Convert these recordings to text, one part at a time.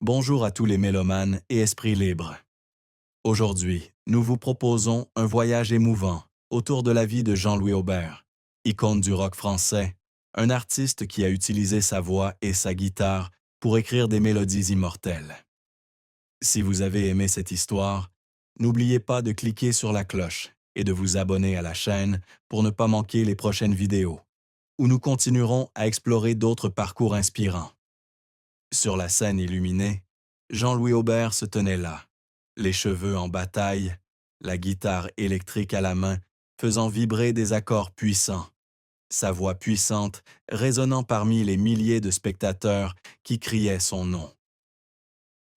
Bonjour à tous les mélomanes et esprits libres. Aujourd'hui, nous vous proposons un voyage émouvant autour de la vie de Jean-Louis Aubert, icône du rock français, un artiste qui a utilisé sa voix et sa guitare pour écrire des mélodies immortelles. Si vous avez aimé cette histoire, n'oubliez pas de cliquer sur la cloche et de vous abonner à la chaîne pour ne pas manquer les prochaines vidéos, où nous continuerons à explorer d'autres parcours inspirants. Sur la scène illuminée, Jean-Louis Aubert se tenait là, les cheveux en bataille, la guitare électrique à la main, faisant vibrer des accords puissants, sa voix puissante résonnant parmi les milliers de spectateurs qui criaient son nom.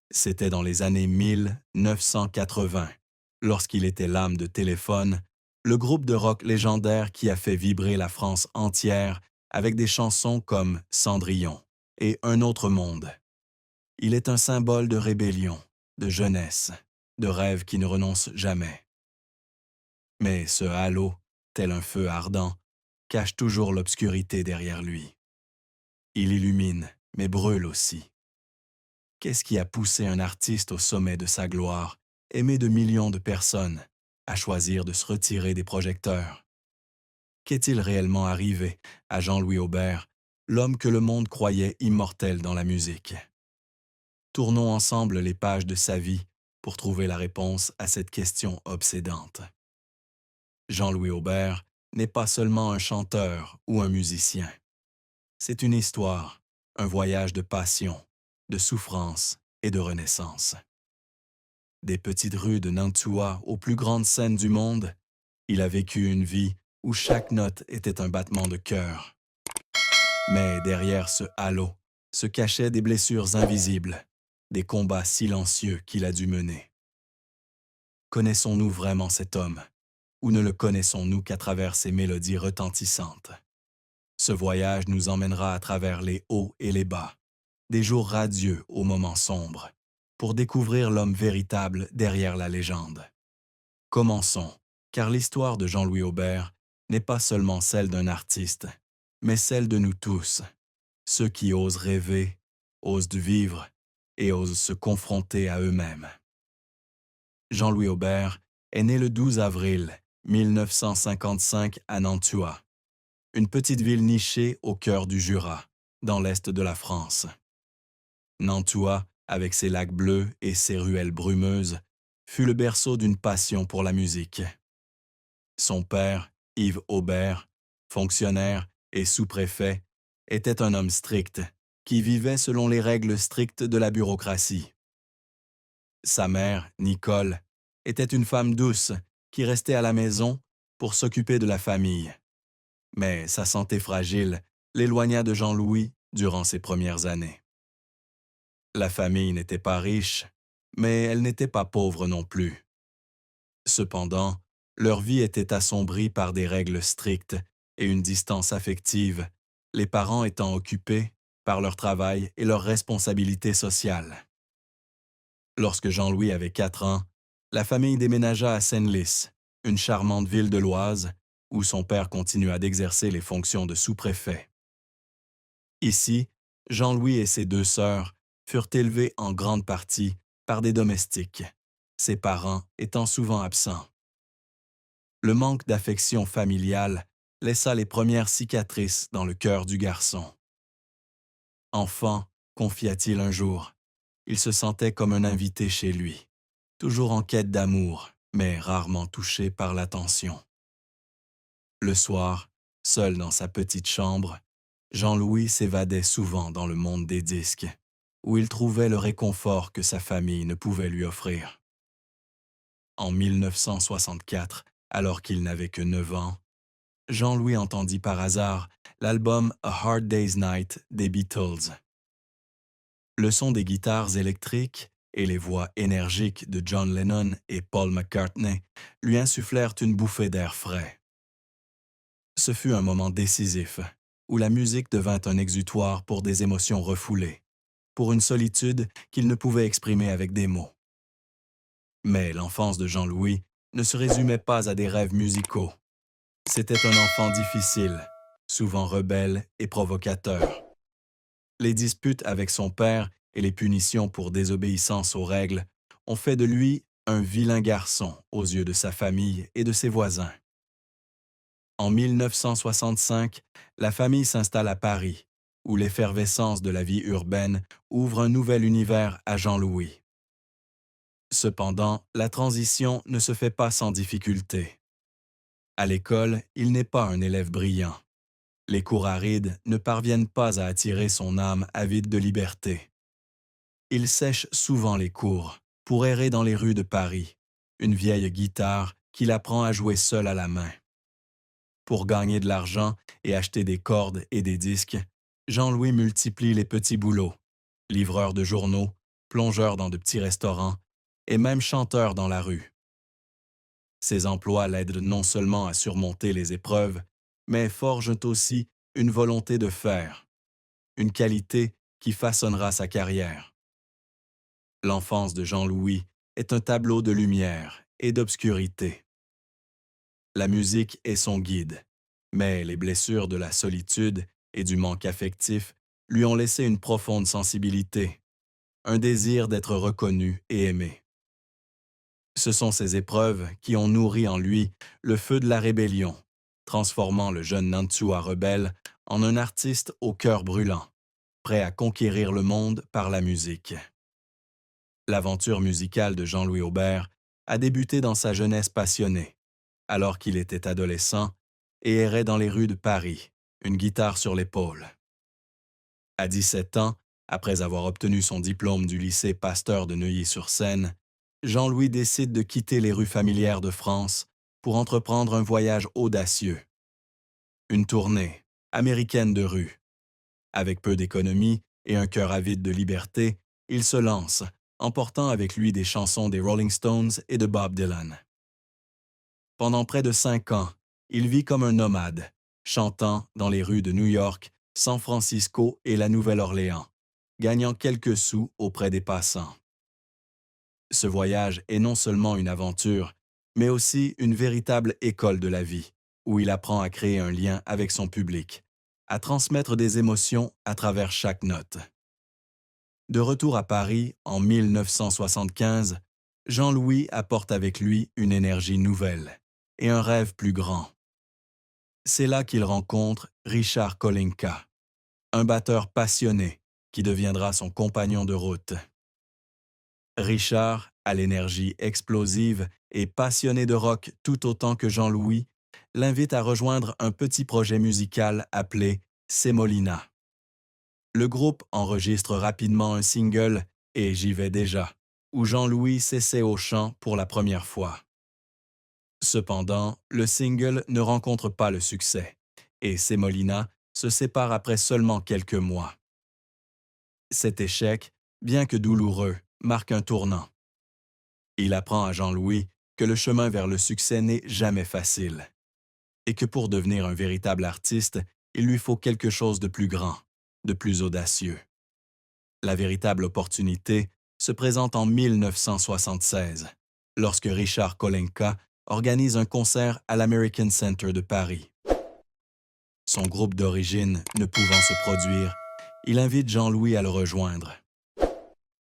C'était dans les années 1980, lorsqu'il était l'âme de Téléphone, le groupe de rock légendaire qui a fait vibrer la France entière avec des chansons comme Cendrillon et Un autre monde. Il est un symbole de rébellion, de jeunesse, de rêve qui ne renonce jamais. Mais ce halo, tel un feu ardent, cache toujours l'obscurité derrière lui. Il illumine, mais brûle aussi. Qu'est-ce qui a poussé un artiste au sommet de sa gloire, aimé de millions de personnes, à choisir de se retirer des projecteurs? Qu'est-il réellement arrivé à Jean-Louis Aubert, l'homme que le monde croyait immortel dans la musique? Tournons ensemble les pages de sa vie pour trouver la réponse à cette question obsédante. Jean-Louis Aubert n'est pas seulement un chanteur ou un musicien. C'est une histoire, un voyage de passion, de souffrance et de renaissance. Des petites rues de Nantua aux plus grandes scènes du monde, il a vécu une vie où chaque note était un battement de cœur. Mais derrière ce halo se cachaient des blessures invisibles, des combats silencieux qu'il a dû mener. Connaissons-nous vraiment cet homme, ou ne le connaissons-nous qu'à travers ses mélodies retentissantes? Ce voyage nous emmènera à travers les hauts et les bas, des jours radieux aux moments sombres, pour découvrir l'homme véritable derrière la légende. Commençons, car l'histoire de Jean-Louis Aubert n'est pas seulement celle d'un artiste, mais celle de nous tous, ceux qui osent rêver, osent vivre et osent se confronter à eux-mêmes. Jean-Louis Aubert est né le 12 avril 1955 à Nantua, une petite ville nichée au cœur du Jura, dans l'est de la France. Nantua, avec ses lacs bleus et ses ruelles brumeuses, fut le berceau d'une passion pour la musique. Son père, Yves Aubert, fonctionnaire et sous-préfet, était un homme strict, qui vivait selon les règles strictes de la bureaucratie. Sa mère, Nicole, était une femme douce qui restait à la maison pour s'occuper de la famille. Mais sa santé fragile l'éloigna de Jean-Louis durant ses premières années. La famille n'était pas riche, mais elle n'était pas pauvre non plus. Cependant, leur vie était assombrie par des règles strictes et une distance affective, les parents étant occupés par leur travail et leurs responsabilités sociales. Lorsque Jean-Louis avait 4 ans, la famille déménagea à Senlis, une charmante ville de l'Oise, où son père continua d'exercer les fonctions de sous-préfet. Ici, Jean-Louis et ses 2 sœurs furent élevés en grande partie par des domestiques, ses parents étant souvent absents. Le manque d'affection familiale laissa les premières cicatrices dans le cœur du garçon. Enfant, confia-t-il un jour, il se sentait comme un invité chez lui, toujours en quête d'amour, mais rarement touché par l'attention. Le soir, seul dans sa petite chambre, Jean-Louis s'évadait souvent dans le monde des disques, où il trouvait le réconfort que sa famille ne pouvait lui offrir. En 1964, alors qu'il n'avait que 9 ans, Jean-Louis entendit par hasard l'album A Hard Day's Night des Beatles. Le son des guitares électriques et les voix énergiques de John Lennon et Paul McCartney lui insufflèrent une bouffée d'air frais. Ce fut un moment décisif, où la musique devint un exutoire pour des émotions refoulées, pour une solitude qu'il ne pouvait exprimer avec des mots. Mais l'enfance de Jean-Louis ne se résumait pas à des rêves musicaux. C'était un enfant difficile, souvent rebelle et provocateur. Les disputes avec son père et les punitions pour désobéissance aux règles ont fait de lui un vilain garçon aux yeux de sa famille et de ses voisins. En 1965, la famille s'installe à Paris, où l'effervescence de la vie urbaine ouvre un nouvel univers à Jean-Louis. Cependant, la transition ne se fait pas sans difficulté. À l'école, il n'est pas un élève brillant. Les cours arides ne parviennent pas à attirer son âme avide de liberté. Il sèche souvent les cours pour errer dans les rues de Paris, une vieille guitare qu'il apprend à jouer seul à la main. Pour gagner de l'argent et acheter des cordes et des disques, Jean-Louis multiplie les petits boulots, livreur de journaux, plongeur dans de petits restaurants et même chanteur dans la rue. Ces emplois l'aident non seulement à surmonter les épreuves, mais forgent aussi une volonté de faire, une qualité qui façonnera sa carrière. L'enfance de Jean-Louis est un tableau de lumière et d'obscurité. La musique est son guide, mais les blessures de la solitude et du manque affectif lui ont laissé une profonde sensibilité, un désir d'être reconnu et aimé. Ce sont ces épreuves qui ont nourri en lui le feu de la rébellion, transformant le jeune Nantua rebelle en un artiste au cœur brûlant, prêt à conquérir le monde par la musique. L'aventure musicale de Jean-Louis Aubert a débuté dans sa jeunesse passionnée, alors qu'il était adolescent et errait dans les rues de Paris, une guitare sur l'épaule. À 17 ans, après avoir obtenu son diplôme du lycée Pasteur de Neuilly-sur-Seine, Jean-Louis décide de quitter les rues familières de France pour entreprendre un voyage audacieux. Une tournée américaine de rue. Avec peu d'économie et un cœur avide de liberté, il se lance, emportant avec lui des chansons des Rolling Stones et de Bob Dylan. Pendant près de 5 ans, il vit comme un nomade, chantant dans les rues de New York, San Francisco et la Nouvelle-Orléans, gagnant quelques sous auprès des passants. Ce voyage est non seulement une aventure, mais aussi une véritable école de la vie, où il apprend à créer un lien avec son public, à transmettre des émotions à travers chaque note. De retour à Paris en 1975, Jean-Louis apporte avec lui une énergie nouvelle et un rêve plus grand. C'est là qu'il rencontre Richard Kolinka, un batteur passionné qui deviendra son compagnon de route. Richard, à l'énergie explosive et passionné de rock tout autant que Jean-Louis, l'invite à rejoindre un petit projet musical appelé Semolina. Le groupe enregistre rapidement un single et J'y vais déjà, où Jean-Louis s'essaie au chant pour la première fois. Cependant, le single ne rencontre pas le succès et Semolina se sépare après seulement quelques mois. Cet échec, bien que douloureux, marque un tournant. Il apprend à Jean-Louis que le chemin vers le succès n'est jamais facile et que pour devenir un véritable artiste, il lui faut quelque chose de plus grand, de plus audacieux. La véritable opportunité se présente en 1976, lorsque Richard Kolinka organise un concert à l'American Center de Paris. Son groupe d'origine ne pouvant se produire, il invite Jean-Louis à le rejoindre.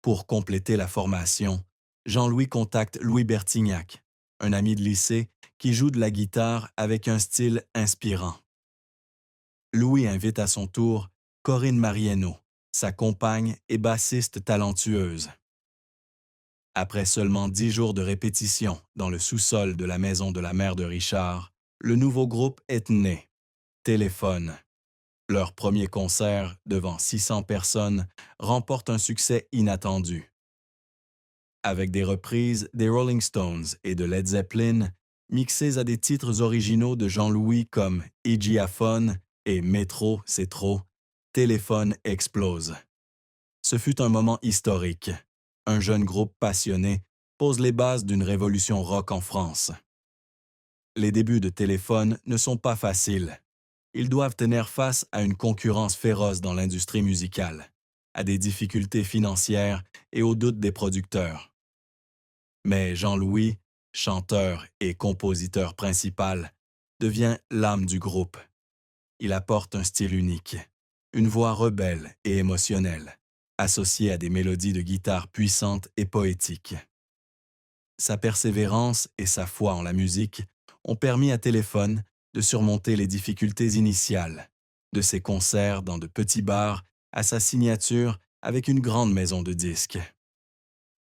Pour compléter la formation, Jean-Louis contacte Louis Bertignac, un ami de lycée qui joue de la guitare avec un style inspirant. Louis invite à son tour Corinne Mariano, sa compagne et bassiste talentueuse. Après seulement 10 jours de répétition dans le sous-sol de la maison de la mère de Richard, le nouveau groupe est né, Téléphone. Leur premier concert, devant 600 personnes, remporte un succès inattendu. Avec des reprises des Rolling Stones et de Led Zeppelin, mixées à des titres originaux de Jean-Louis comme Idiophone et Métro, c'est trop, Téléphone explose. Ce fut un moment historique. Un jeune groupe passionné pose les bases d'une révolution rock en France. Les débuts de Téléphone ne sont pas faciles. Ils doivent tenir face à une concurrence féroce dans l'industrie musicale, à des difficultés financières et aux doutes des producteurs. Mais Jean-Louis, chanteur et compositeur principal, devient l'âme du groupe. Il apporte un style unique, une voix rebelle et émotionnelle, associé à des mélodies de guitare puissantes et poétiques. Sa persévérance et sa foi en la musique ont permis à Téléphone de surmonter les difficultés initiales, de ses concerts dans de petits bars à sa signature avec une grande maison de disques.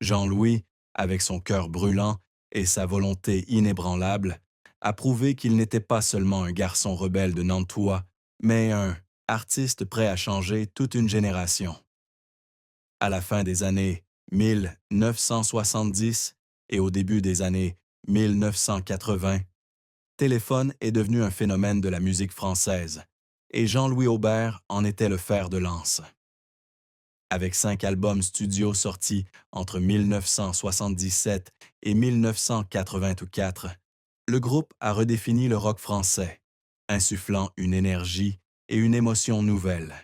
Jean-Louis, avec son cœur brûlant et sa volonté inébranlable, a prouvé qu'il n'était pas seulement un garçon rebelle de Nantua, mais un artiste prêt à changer toute une génération. À la fin des années 1970 et au début des années 1980, Téléphone est devenu un phénomène de la musique française, et Jean-Louis Aubert en était le fer de lance. Avec 5 albums studio sortis entre 1977 et 1984, le groupe a redéfini le rock français, insufflant une énergie et une émotion nouvelles.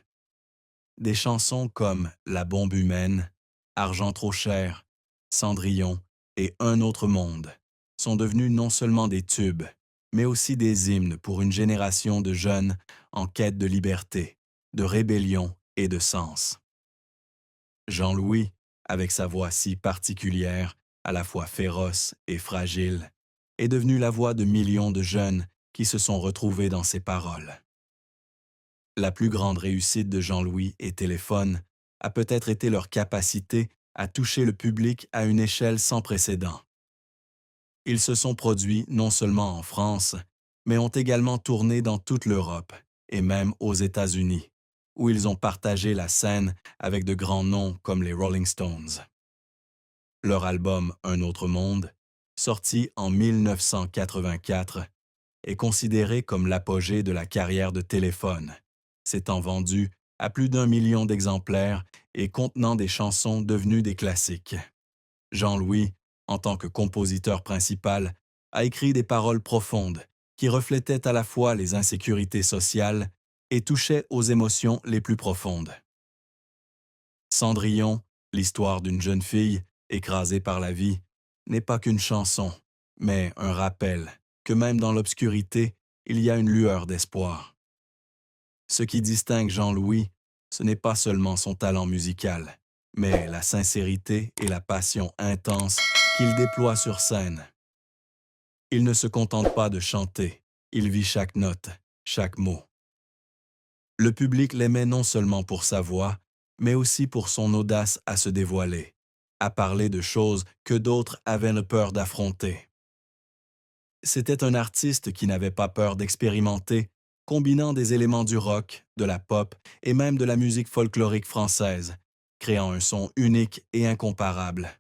Des chansons comme La bombe humaine, Argent trop cher, Cendrillon et Un autre monde sont devenues non seulement des tubes, mais aussi des hymnes pour une génération de jeunes en quête de liberté, de rébellion et de sens. Jean-Louis, avec sa voix si particulière, à la fois féroce et fragile, est devenu la voix de millions de jeunes qui se sont retrouvés dans ses paroles. La plus grande réussite de Jean-Louis et Téléphone a peut-être été leur capacité à toucher le public à une échelle sans précédent. Ils se sont produits non seulement en France, mais ont également tourné dans toute l'Europe et même aux États-Unis, où ils ont partagé la scène avec de grands noms comme les Rolling Stones. Leur album Un autre monde, sorti en 1984, est considéré comme l'apogée de la carrière de Téléphone, s'étant vendu à plus d'1 million d'exemplaires et contenant des chansons devenues des classiques. Jean-Louis, en tant que compositeur principal, a écrit des paroles profondes qui reflétaient à la fois les insécurités sociales et touchaient aux émotions les plus profondes. Cendrillon, l'histoire d'une jeune fille écrasée par la vie, n'est pas qu'une chanson, mais un rappel que même dans l'obscurité, il y a une lueur d'espoir. Ce qui distingue Jean-Louis, ce n'est pas seulement son talent musical, mais la sincérité et la passion intense qu'il déploie sur scène. Il ne se contente pas de chanter, il vit chaque note, chaque mot. Le public l'aimait non seulement pour sa voix, mais aussi pour son audace à se dévoiler, à parler de choses que d'autres avaient le peur d'affronter. C'était un artiste qui n'avait pas peur d'expérimenter, combinant des éléments du rock, de la pop et même de la musique folklorique française, créant un son unique et incomparable.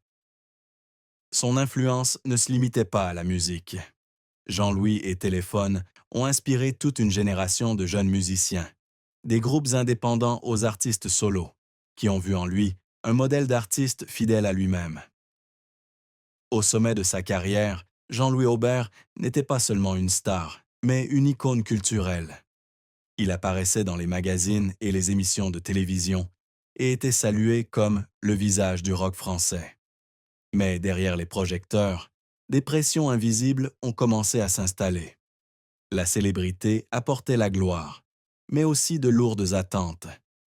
Son influence ne se limitait pas à la musique. Jean-Louis et Téléphone ont inspiré toute une génération de jeunes musiciens, des groupes indépendants aux artistes solos, qui ont vu en lui un modèle d'artiste fidèle à lui-même. Au sommet de sa carrière, Jean-Louis Aubert n'était pas seulement une star, mais une icône culturelle. Il apparaissait dans les magazines et les émissions de télévision et était salué comme le visage du rock français. Mais derrière les projecteurs, des pressions invisibles ont commencé à s'installer. La célébrité apportait la gloire, mais aussi de lourdes attentes,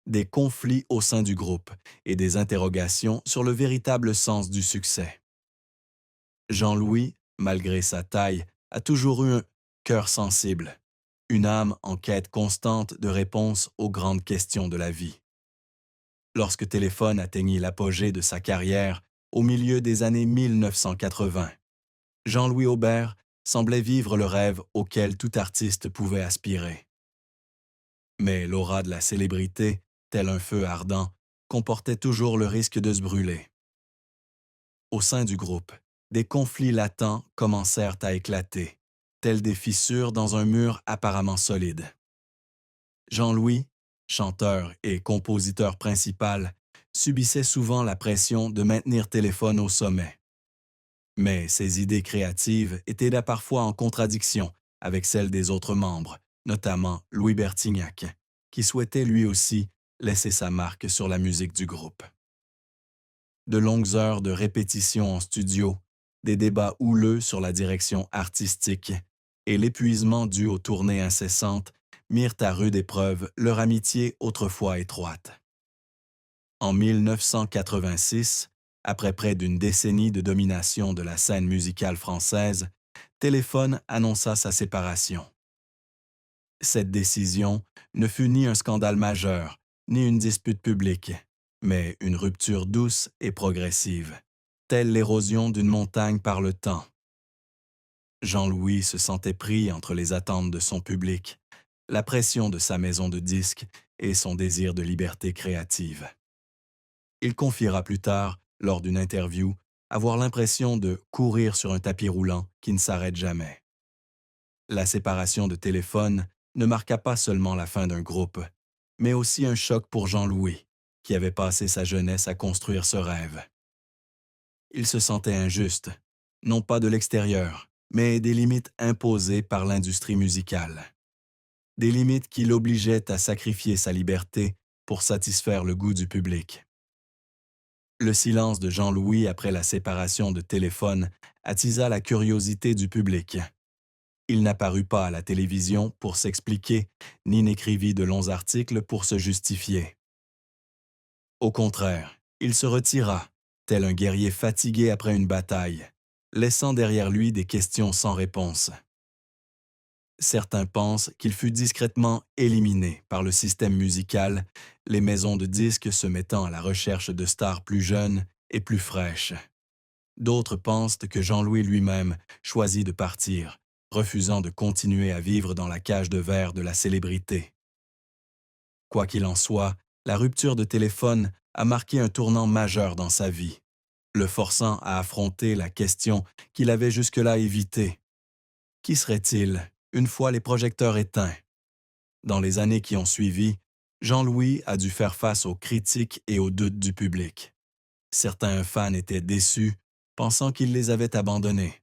des conflits au sein du groupe et des interrogations sur le véritable sens du succès. Jean-Louis, malgré sa taille, a toujours eu un cœur sensible, une âme en quête constante de réponses aux grandes questions de la vie. Lorsque Téléphone atteignit l'apogée de sa carrière au milieu des années 1980, Jean-Louis Aubert semblait vivre le rêve auquel tout artiste pouvait aspirer. Mais l'aura de la célébrité, tel un feu ardent, comportait toujours le risque de se brûler. Au sein du groupe, des conflits latents commencèrent à éclater, tels des fissures dans un mur apparemment solide. Jean-Louis, chanteur et compositeur principal, subissait souvent la pression de maintenir Téléphone au sommet. Mais ses idées créatives étaient là parfois en contradiction avec celles des autres membres, notamment Louis Bertignac, qui souhaitait lui aussi laisser sa marque sur la musique du groupe. De longues heures de répétition en studio, des débats houleux sur la direction artistique et l'épuisement dû aux tournées incessantes mirent à rude épreuve leur amitié autrefois étroite. En 1986, après près d'une décennie de domination de la scène musicale française, Téléphone annonça sa séparation. Cette décision ne fut ni un scandale majeur, ni une dispute publique, mais une rupture douce et progressive, telle l'érosion d'une montagne par le temps. Jean-Louis se sentait pris entre les attentes de son public, la pression de sa maison de disques et son désir de liberté créative. Il confiera plus tard, lors d'une interview, avoir l'impression de courir sur un tapis roulant qui ne s'arrête jamais. La séparation de Téléphone ne marqua pas seulement la fin d'un groupe, mais aussi un choc pour Jean-Louis, qui avait passé sa jeunesse à construire ce rêve. Il se sentait injuste, non pas de l'extérieur, mais des limites imposées par l'industrie musicale. Des limites qui l'obligeaient à sacrifier sa liberté pour satisfaire le goût du public. Le silence de Jean-Louis après la séparation de Téléphone attisa la curiosité du public. Il n'apparut pas à la télévision pour s'expliquer, ni n'écrivit de longs articles pour se justifier. Au contraire, il se retira, tel un guerrier fatigué après une bataille, laissant derrière lui des questions sans réponse. Certains pensent qu'il fut discrètement éliminé par le système musical, les maisons de disques se mettant à la recherche de stars plus jeunes et plus fraîches. D'autres pensent que Jean-Louis lui-même choisit de partir, refusant de continuer à vivre dans la cage de verre de la célébrité. Quoi qu'il en soit, la rupture de Téléphone a marqué un tournant majeur dans sa vie, le forçant à affronter la question qu'il avait jusque-là évitée. Qui serait-il une fois les projecteurs éteints? Dans les années qui ont suivi, Jean-Louis a dû faire face aux critiques et aux doutes du public. Certains fans étaient déçus, pensant qu'il les avait abandonnés.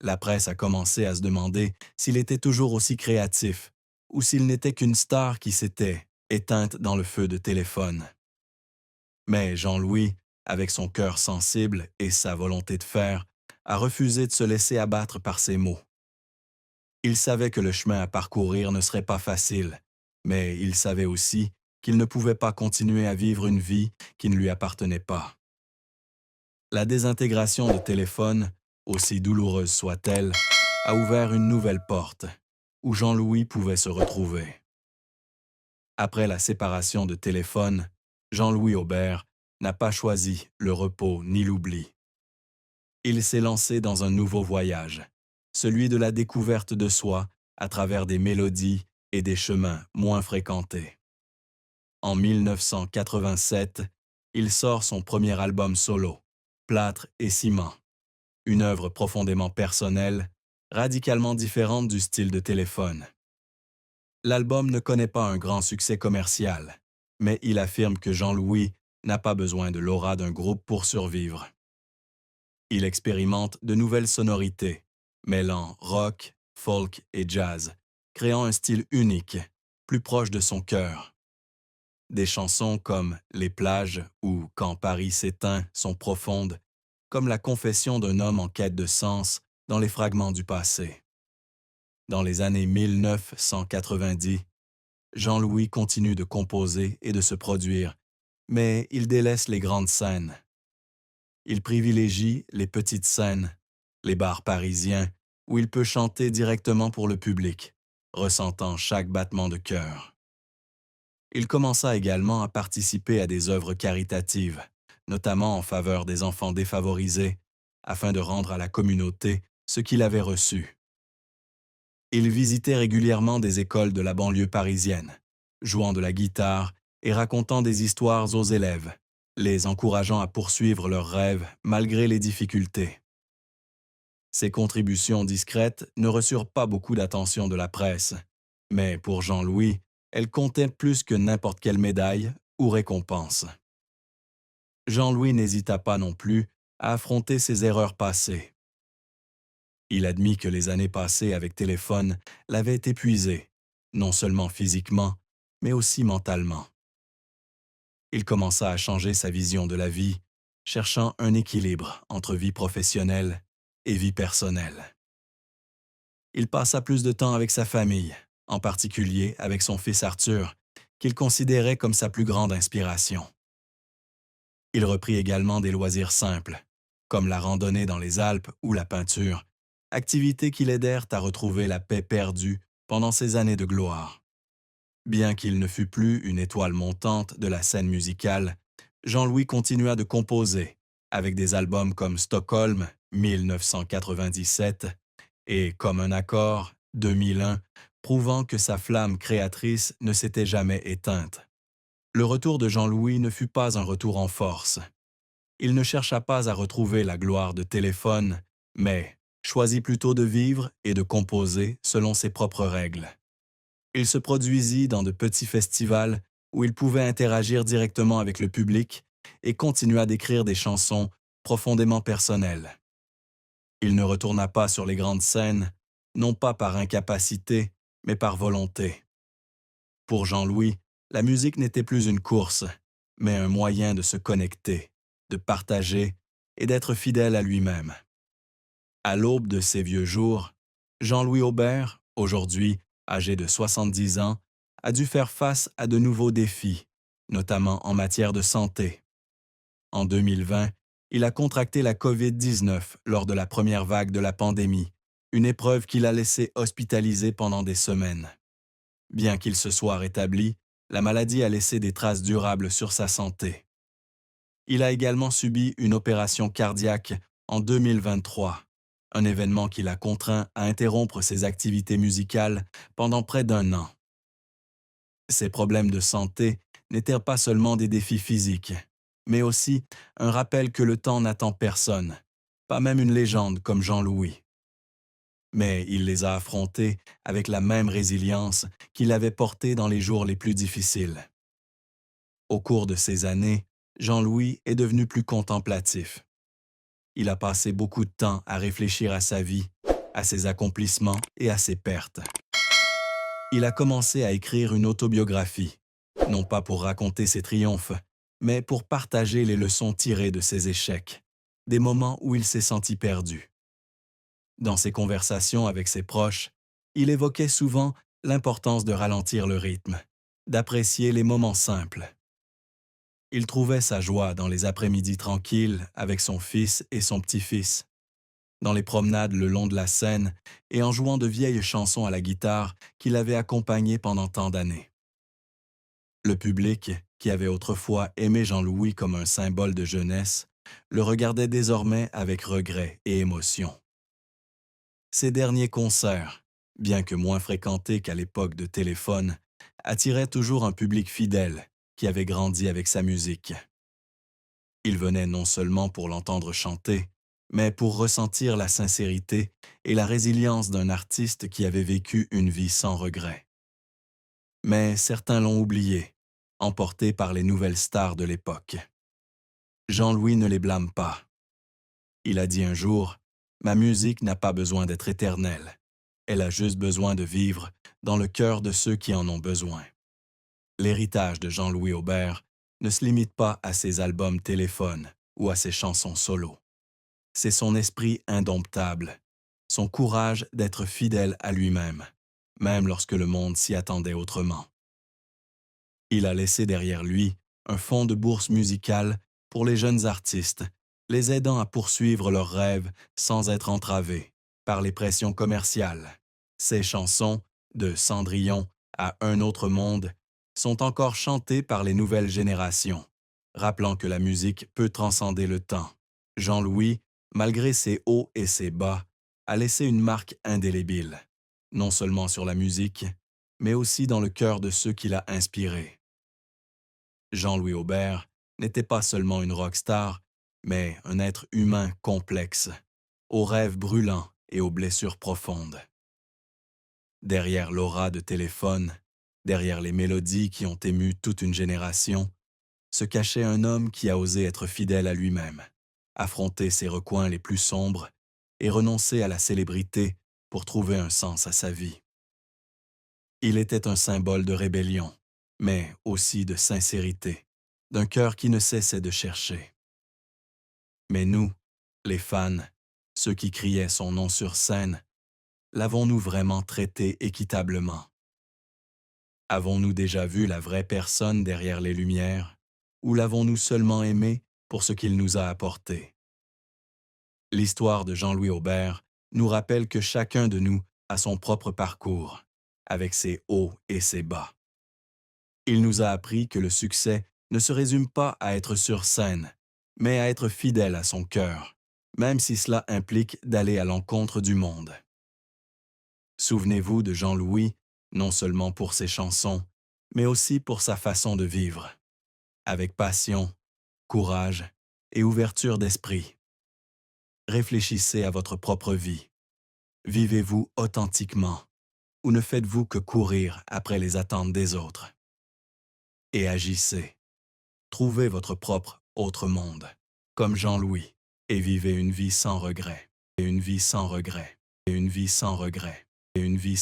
La presse a commencé à se demander s'il était toujours aussi créatif ou s'il n'était qu'une star qui s'était éteinte dans le feu de Téléphone. Mais Jean-Louis, avec son cœur sensible et sa volonté de faire, a refusé de se laisser abattre par ces mots. Il savait que le chemin à parcourir ne serait pas facile, mais il savait aussi qu'il ne pouvait pas continuer à vivre une vie qui ne lui appartenait pas. La désintégration de Téléphone, aussi douloureuse soit-elle, a ouvert une nouvelle porte, où Jean-Louis pouvait se retrouver. Après la séparation de Téléphone, Jean-Louis Aubert n'a pas choisi le repos ni l'oubli. Il s'est lancé dans un nouveau voyage, celui de la découverte de soi à travers des mélodies et des chemins moins fréquentés. En 1987, il sort son premier album solo, Plâtre et ciment, une œuvre profondément personnelle, radicalement différente du style de Téléphone. L'album ne connaît pas un grand succès commercial, mais il affirme que Jean-Louis n'a pas besoin de l'aura d'un groupe pour survivre. Il expérimente de nouvelles sonorités, mêlant rock, folk et jazz, créant un style unique, plus proche de son cœur. Des chansons comme Les plages ou Quand Paris s'éteint sont profondes, comme la confession d'un homme en quête de sens dans les fragments du passé. Dans les années 1990, Jean-Louis continue de composer et de se produire, mais il délaisse les grandes scènes. Il privilégie les petites scènes, les bars parisiens, où il peut chanter directement pour le public, ressentant chaque battement de cœur. Il commença également à participer à des œuvres caritatives, notamment en faveur des enfants défavorisés, afin de rendre à la communauté ce qu'il avait reçu. Il visitait régulièrement des écoles de la banlieue parisienne, jouant de la guitare et racontant des histoires aux élèves, les encourageant à poursuivre leurs rêves malgré les difficultés. Ses contributions discrètes ne reçurent pas beaucoup d'attention de la presse, mais pour Jean-Louis, elles comptaient plus que n'importe quelle médaille ou récompense. Jean-Louis n'hésita pas non plus à affronter ses erreurs passées. Il admit que les années passées avec Téléphone l'avaient épuisé, non seulement physiquement, mais aussi mentalement. Il commença à changer sa vision de la vie, cherchant un équilibre entre vie professionnelle et vie personnelle. Il passa plus de temps avec sa famille, en particulier avec son fils Arthur, qu'il considérait comme sa plus grande inspiration. Il reprit également des loisirs simples, comme la randonnée dans les Alpes ou la peinture, activités qui l'aidèrent à retrouver la paix perdue pendant ses années de gloire. Bien qu'il ne fût plus une étoile montante de la scène musicale, Jean-Louis continua de composer, avec des albums comme Stockholm, 1997, et Comme un accord, 2001, prouvant que sa flamme créatrice ne s'était jamais éteinte. Le retour de Jean-Louis ne fut pas un retour en force. Il ne chercha pas à retrouver la gloire de Téléphone, mais choisit plutôt de vivre et de composer selon ses propres règles. Il se produisit dans de petits festivals où il pouvait interagir directement avec le public et continua d'écrire des chansons profondément personnelles. Il ne retourna pas sur les grandes scènes, non pas par incapacité, mais par volonté. Pour Jean-Louis, la musique n'était plus une course, mais un moyen de se connecter, de partager et d'être fidèle à lui-même. À l'aube de ses vieux jours, Jean-Louis Aubert, aujourd'hui âgé de 70 ans, a dû faire face à de nouveaux défis, notamment en matière de santé. En 2020, il a contracté la COVID-19 lors de la première vague de la pandémie, une épreuve qui l'a laissé hospitalisé pendant des semaines. Bien qu'il se soit rétabli, la maladie a laissé des traces durables sur sa santé. Il a également subi une opération cardiaque en 2023, un événement qui l'a contraint à interrompre ses activités musicales pendant près d'un an. Ces problèmes de santé n'étaient pas seulement des défis physiques, mais aussi un rappel que le temps n'attend personne, pas même une légende comme Jean-Louis. Mais il les a affrontés avec la même résilience qu'il avait portée dans les jours les plus difficiles. Au cours de ces années, Jean-Louis est devenu plus contemplatif. Il a passé beaucoup de temps à réfléchir à sa vie, à ses accomplissements et à ses pertes. Il a commencé à écrire une autobiographie, non pas pour raconter ses triomphes, mais pour partager les leçons tirées de ses échecs, des moments où il s'est senti perdu. Dans ses conversations avec ses proches, il évoquait souvent l'importance de ralentir le rythme, d'apprécier les moments simples. Il trouvait sa joie dans les après-midi tranquilles avec son fils et son petit-fils, dans les promenades le long de la Seine et en jouant de vieilles chansons à la guitare qu'il avait accompagnées pendant tant d'années. Le public, qui avait autrefois aimé Jean-Louis comme un symbole de jeunesse, le regardait désormais avec regret et émotion. Ses derniers concerts, bien que moins fréquentés qu'à l'époque de Téléphone, attiraient toujours un public fidèle qui avait grandi avec sa musique. Il venait non seulement pour l'entendre chanter, mais pour ressentir la sincérité et la résilience d'un artiste qui avait vécu une vie sans regret. Mais certains l'ont oublié, emporté par les nouvelles stars de l'époque. Jean-Louis ne les blâme pas. Il a dit un jour, « Ma musique n'a pas besoin d'être éternelle. Elle a juste besoin de vivre dans le cœur de ceux qui en ont besoin. » L'héritage de Jean-Louis Aubert ne se limite pas à ses albums Téléphone ou à ses chansons solo. C'est son esprit indomptable, son courage d'être fidèle à lui-même, même lorsque le monde s'y attendait autrement. Il a laissé derrière lui un fonds de bourse musicale pour les jeunes artistes, les aidant à poursuivre leurs rêves sans être entravés par les pressions commerciales. Ses chansons, de Cendrillon à Un autre monde, sont encore chantées par les nouvelles générations, rappelant que la musique peut transcender le temps. Jean-Louis, malgré ses hauts et ses bas, a laissé une marque indélébile, non seulement sur la musique, mais aussi dans le cœur de ceux qui l'a inspiré. Jean-Louis Aubert n'était pas seulement une rockstar, mais un être humain complexe, aux rêves brûlants et aux blessures profondes. Derrière l'aura de Téléphone, derrière les mélodies qui ont ému toute une génération, se cachait un homme qui a osé être fidèle à lui-même, affronter ses recoins les plus sombres et renoncer à la célébrité pour trouver un sens à sa vie. Il était un symbole de rébellion, mais aussi de sincérité, d'un cœur qui ne cessait de chercher. Mais nous, les fans, ceux qui criaient son nom sur scène, l'avons-nous vraiment traité équitablement? Avons-nous déjà vu la vraie personne derrière les lumières, ou l'avons-nous seulement aimé pour ce qu'il nous a apporté. L'histoire de Jean-Louis Aubert nous rappelle que chacun de nous a son propre parcours, avec ses hauts et ses bas. Il nous a appris que le succès ne se résume pas à être sur scène, mais à être fidèle à son cœur, même si cela implique d'aller à l'encontre du monde. Souvenez-vous de Jean-Louis, non seulement pour ses chansons, mais aussi pour sa façon de vivre, avec passion, courage et ouverture d'esprit. Réfléchissez à votre propre vie. Vivez-vous authentiquement ou ne faites-vous que courir après les attentes des autres? Et agissez. Trouvez votre propre autre monde, comme Jean-Louis, et vivez une vie sans regret, et une vie sans regret, et une vie sans regret, et une vie sans